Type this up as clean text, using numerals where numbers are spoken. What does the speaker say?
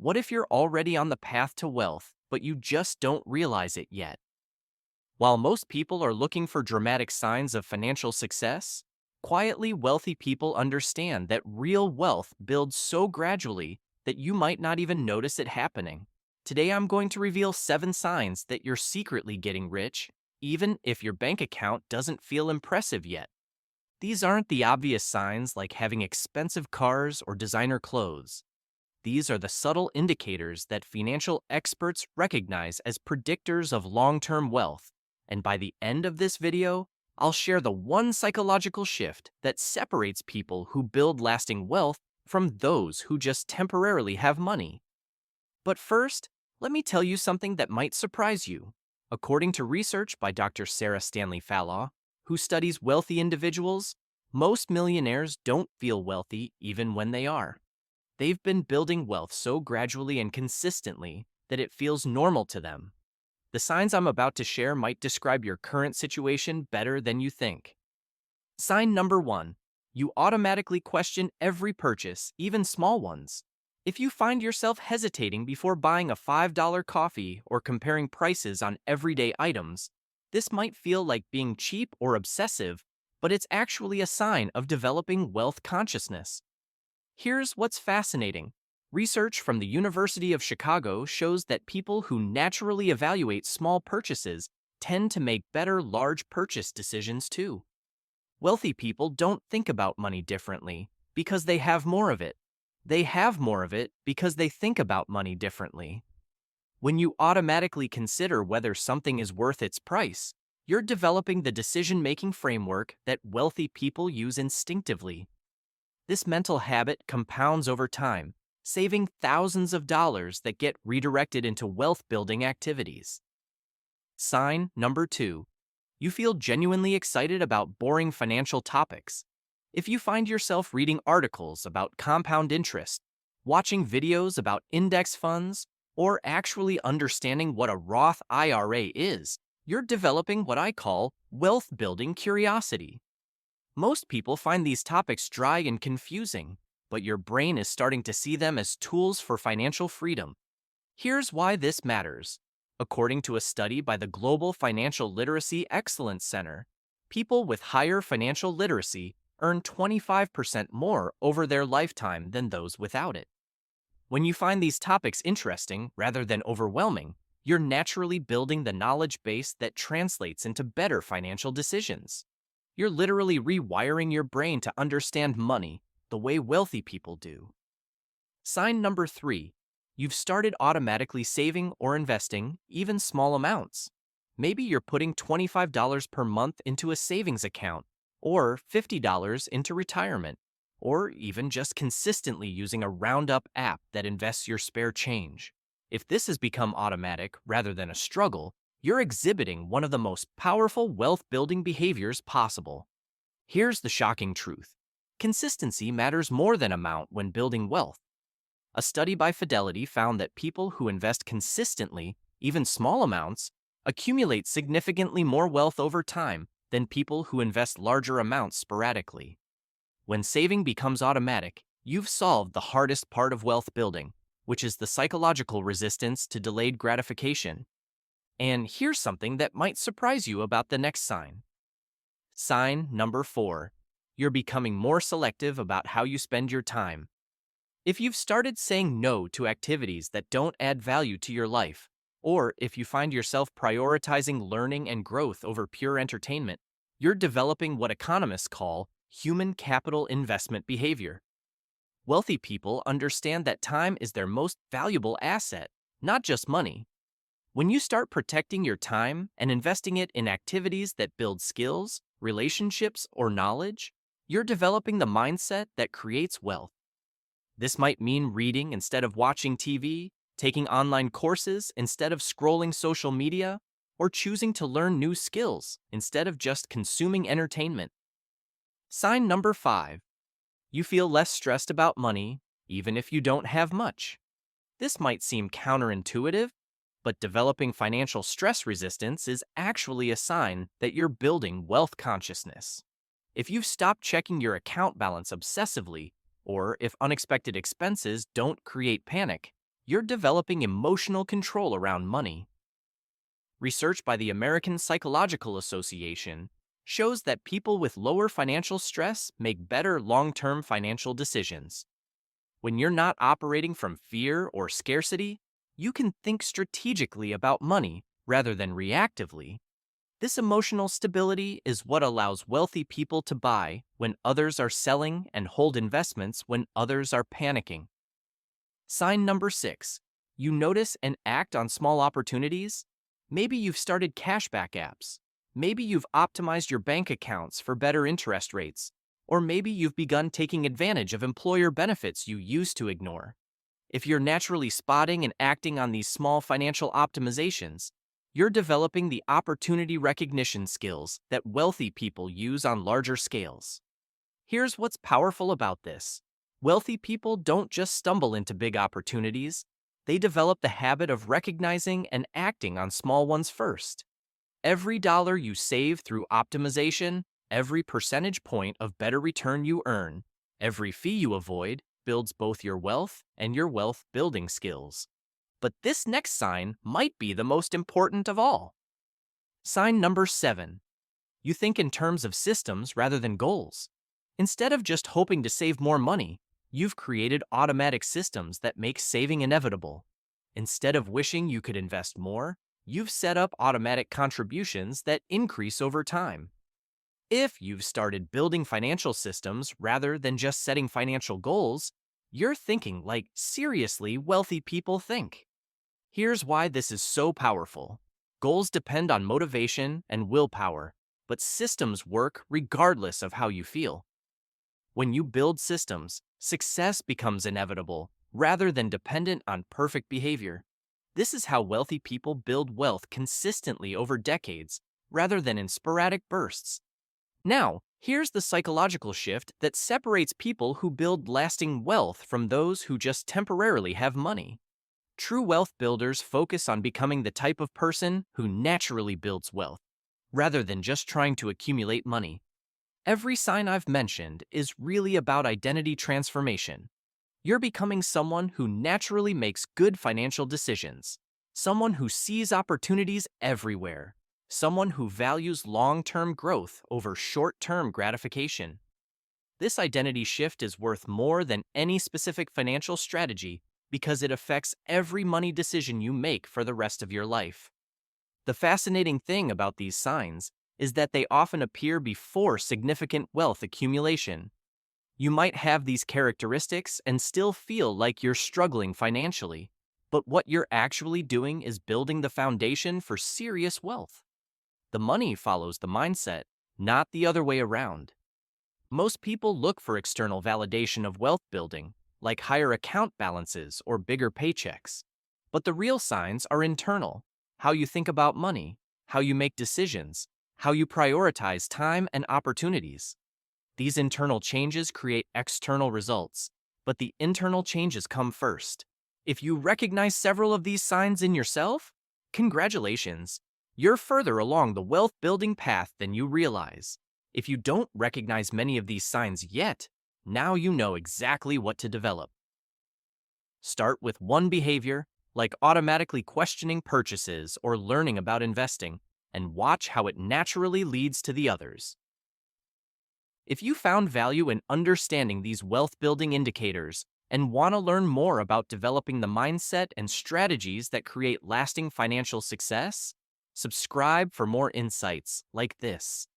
What if you're already on the path to wealth, but you just don't realize it yet? While most people are looking for dramatic signs of financial success, quietly wealthy people understand that real wealth builds so gradually that you might not even notice it happening. Today, I'm going to reveal 7 signs that you're secretly getting rich, even if your bank account doesn't feel impressive yet. These aren't the obvious signs like having expensive cars or designer clothes. These are the subtle indicators that financial experts recognize as predictors of long-term wealth. And by the end of this video, I'll share the one psychological shift that separates people who build lasting wealth from those who just temporarily have money. But first, let me tell you something that might surprise you. According to research by Dr. Sarah Stanley Fallon, who studies wealthy individuals, most millionaires don't feel wealthy even when they are. They've been building wealth so gradually and consistently that it feels normal to them. The signs I'm about to share might describe your current situation better than you think. Sign number 1. You automatically question every purchase, even small ones. If you find yourself hesitating before buying a $5 coffee or comparing prices on everyday items, this might feel like being cheap or obsessive, but it's actually a sign of developing wealth consciousness. Here's what's fascinating. Research from the University of Chicago shows that people who naturally evaluate small purchases tend to make better large purchase decisions too. Wealthy people don't think about money differently because they have more of it. They have more of it because they think about money differently. When you automatically consider whether something is worth its price, you're developing the decision-making framework that wealthy people use instinctively. This mental habit compounds over time, saving thousands of dollars that get redirected into wealth-building activities. Sign number 2. You feel genuinely excited about boring financial topics. If you find yourself reading articles about compound interest, watching videos about index funds, or actually understanding what a Roth IRA is, you're developing what I call wealth-building curiosity. Most people find these topics dry and confusing, but your brain is starting to see them as tools for financial freedom. Here's why this matters. According to a study by the Global Financial Literacy Excellence Center, people with higher financial literacy earn 25% more over their lifetime than those without it. When you find these topics interesting rather than overwhelming, you're naturally building the knowledge base that translates into better financial decisions. You're literally rewiring your brain to understand money the way wealthy people do. Sign number 3. You've started automatically saving or investing, even small amounts. Maybe you're putting $25 per month into a savings account, or $50 into retirement, or even just consistently using a Roundup app that invests your spare change. If this has become automatic rather than a struggle, you're exhibiting one of the most powerful wealth-building behaviors possible. Here's the shocking truth. Consistency matters more than amount when building wealth. A study by Fidelity found that people who invest consistently, even small amounts, accumulate significantly more wealth over time than people who invest larger amounts sporadically. When saving becomes automatic, you've solved the hardest part of wealth building, which is the psychological resistance to delayed gratification. And here's something that might surprise you about the next sign. Sign number 4. You're becoming more selective about how you spend your time. If you've started saying no to activities that don't add value to your life, or if you find yourself prioritizing learning and growth over pure entertainment, you're developing what economists call human capital investment behavior. Wealthy people understand that time is their most valuable asset, not just money. When you start protecting your time and investing it in activities that build skills, relationships, or knowledge, you're developing the mindset that creates wealth. This might mean reading instead of watching TV, taking online courses instead of scrolling social media, or choosing to learn new skills instead of just consuming entertainment. Sign number 5. You feel less stressed about money, even if you don't have much. This might seem counterintuitive, but developing financial stress resistance is actually a sign that you're building wealth consciousness. If you've stopped checking your account balance obsessively, or if unexpected expenses don't create panic, you're developing emotional control around money. Research by the American Psychological Association shows that people with lower financial stress make better long-term financial decisions. When you're not operating from fear or scarcity, you can think strategically about money rather than reactively. This emotional stability is what allows wealthy people to buy when others are selling and hold investments when others are panicking. Sign number 6. You notice and act on small opportunities. Maybe you've started cashback apps. Maybe you've optimized your bank accounts for better interest rates. Or maybe you've begun taking advantage of employer benefits you used to ignore. If you're naturally spotting and acting on these small financial optimizations, you're developing the opportunity recognition skills that wealthy people use on larger scales. Here's what's powerful about this. Wealthy people don't just stumble into big opportunities, they develop the habit of recognizing and acting on small ones first. Every dollar you save through optimization, every percentage point of better return you earn, every fee you avoid, builds both your wealth and your wealth building skills. But this next sign might be the most important of all. Sign number 7. You think in terms of systems rather than goals. Instead of just hoping to save more money, you've created automatic systems that make saving inevitable. Instead of wishing you could invest more, you've set up automatic contributions that increase over time. If you've started building financial systems rather than just setting financial goals, you're thinking like seriously wealthy people think. Here's why this is so powerful. Goals depend on motivation and willpower, but systems work regardless of how you feel. When you build systems, success becomes inevitable rather than dependent on perfect behavior. This is how wealthy people build wealth consistently over decades rather than in sporadic bursts. Now, here's the psychological shift that separates people who build lasting wealth from those who just temporarily have money. True wealth builders focus on becoming the type of person who naturally builds wealth, rather than just trying to accumulate money. Every sign I've mentioned is really about identity transformation. You're becoming someone who naturally makes good financial decisions, someone who sees opportunities everywhere, someone who values long-term growth over short-term gratification. This identity shift is worth more than any specific financial strategy because it affects every money decision you make for the rest of your life. The fascinating thing about these signs is that they often appear before significant wealth accumulation. You might have these characteristics and still feel like you're struggling financially, but what you're actually doing is building the foundation for serious wealth. The money follows the mindset, not the other way around. Most people look for external validation of wealth building, like higher account balances or bigger paychecks. But the real signs are internal: how you think about money, how you make decisions, how you prioritize time and opportunities. These internal changes create external results, but the internal changes come first. If you recognize several of these signs in yourself, congratulations, you're further along the wealth-building path than you realize. If you don't recognize many of these signs yet, now you know exactly what to develop. Start with one behavior, like automatically questioning purchases or learning about investing, and watch how it naturally leads to the others. If you found value in understanding these wealth-building indicators and want to learn more about developing the mindset and strategies that create lasting financial success, subscribe for more insights like this.